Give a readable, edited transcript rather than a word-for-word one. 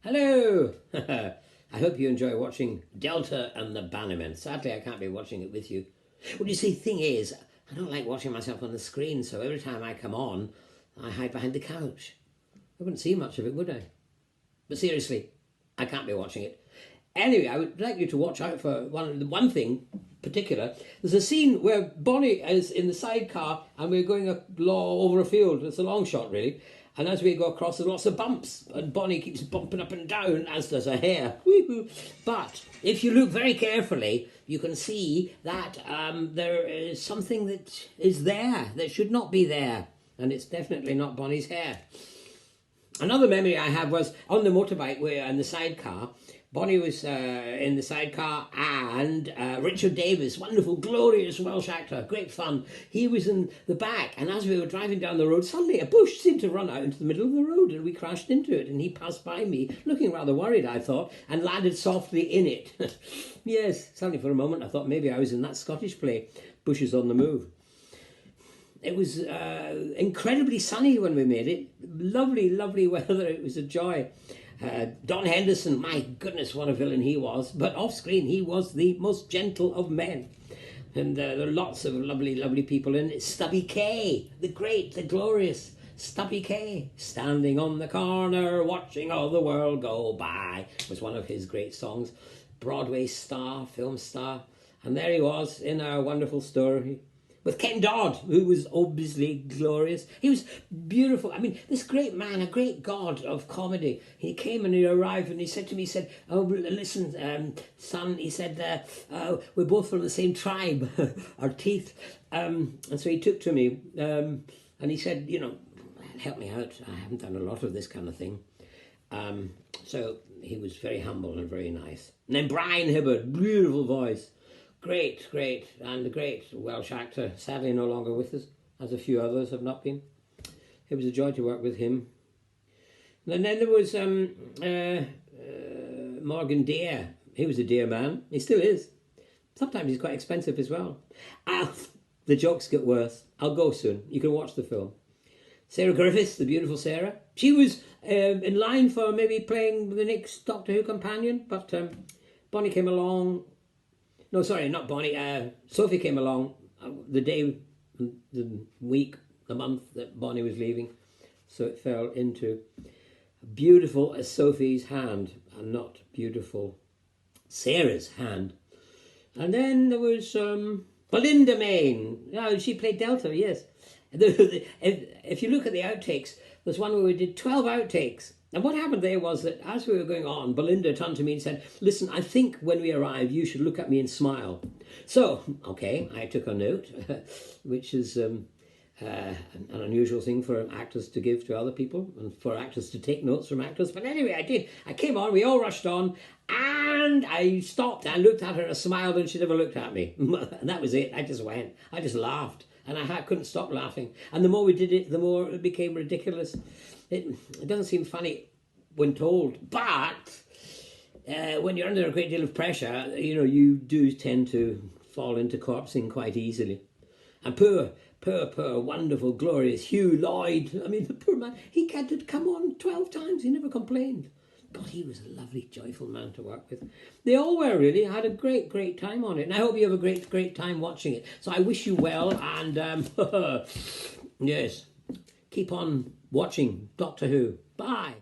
Hello! I hope you enjoy watching Delta and the Bannermen. Sadly, I can't be watching it with you. Well, you see, the thing is, I don't like watching myself on the screen, so every time I come on, I hide behind the couch. I wouldn't see much of it, would I? But seriously, I can't be watching it. Anyway, I would like you to watch out for one thing particular. There's a scene where Bonnie is in the sidecar and we're going over a field. It's a long shot, really. And as we go across, there's lots of bumps. And Bonnie keeps bumping up and down, as does her hair. But if you look very carefully, you can see that there is something that is there that should not be there. And it's definitely not Bonnie's hair. Another memory I have was on the motorbike where in the sidecar. Bonnie was in the sidecar and Richard Davis, wonderful, glorious Welsh actor, great fun. He was in the back, and as we were driving down the road, suddenly a bush seemed to run out into the middle of the road and we crashed into it, and he passed by me, looking rather worried, I thought, and landed softly in it. Yes, suddenly for a moment I thought maybe I was in that Scottish play, Bushes on the Move. It was incredibly sunny when we made it. Lovely, lovely weather. It was a joy. Don Henderson, my goodness, what a villain he was. But off screen, he was the most gentle of men. And there are lots of lovely, lovely people in it. Stubby Kaye, the great, the glorious Stubby Kaye, standing on the corner, watching all the world go by, was one of his great songs. Broadway star, film star. And there he was in our wonderful story with Ken Dodd, who was obviously glorious. He was beautiful. I mean, this great man, a great god of comedy. He came and he arrived and he said to me, he said, "Oh, listen, son," he said, "we're both from the same tribe, our teeth." And so he took to me and he said, "You know, help me out. I haven't done a lot of this kind of thing." So he was very humble and very nice. And then Brian Hibbard, beautiful voice. Great, and a great Welsh actor, sadly no longer with us, as a few others have not been. It was a joy to work with him. And then there was Morgan Deere. He was a dear man. He still is. Sometimes he's quite expensive as well. The jokes get worse. I'll go soon. You can watch the film. Sarah Griffiths, the beautiful Sarah. She was in line for maybe playing the next Doctor Who companion, but Bonnie came along. No, sorry, not Bonnie. Sophie came along the day, the week, the month that Bonnie was leaving. So it fell into beautiful as Sophie's hand and not beautiful Sarah's hand. And then there was Belinda Main. Oh, she played Delta, yes. If you look at the outtakes, there's one where we did 12 outtakes. And what happened there was that as we were going on, Belinda turned to me and said, "Listen, I think when we arrive, you should look at me and smile." So, okay, I took a note, which is an unusual thing for actors to give to other people and for actors to take notes from actors. But anyway, I did. I came on, we all rushed on, and I stopped. I looked at her and I smiled, and she never looked at me. And that was it. I just went. I just laughed. And I couldn't stop laughing. And the more we did it, the more it became ridiculous. It doesn't seem funny when told, but when you're under a great deal of pressure, you know, you do tend to fall into corpsing quite easily. And poor, wonderful, glorious Hugh Lloyd. I mean, the poor man, he had to come on 12 times. He never complained. God, he was a lovely, joyful man to work with. They all were, really. I had a great time on it. And I hope you have a great time watching it. So I wish you well. And, yes, keep on watching Doctor Who. Bye.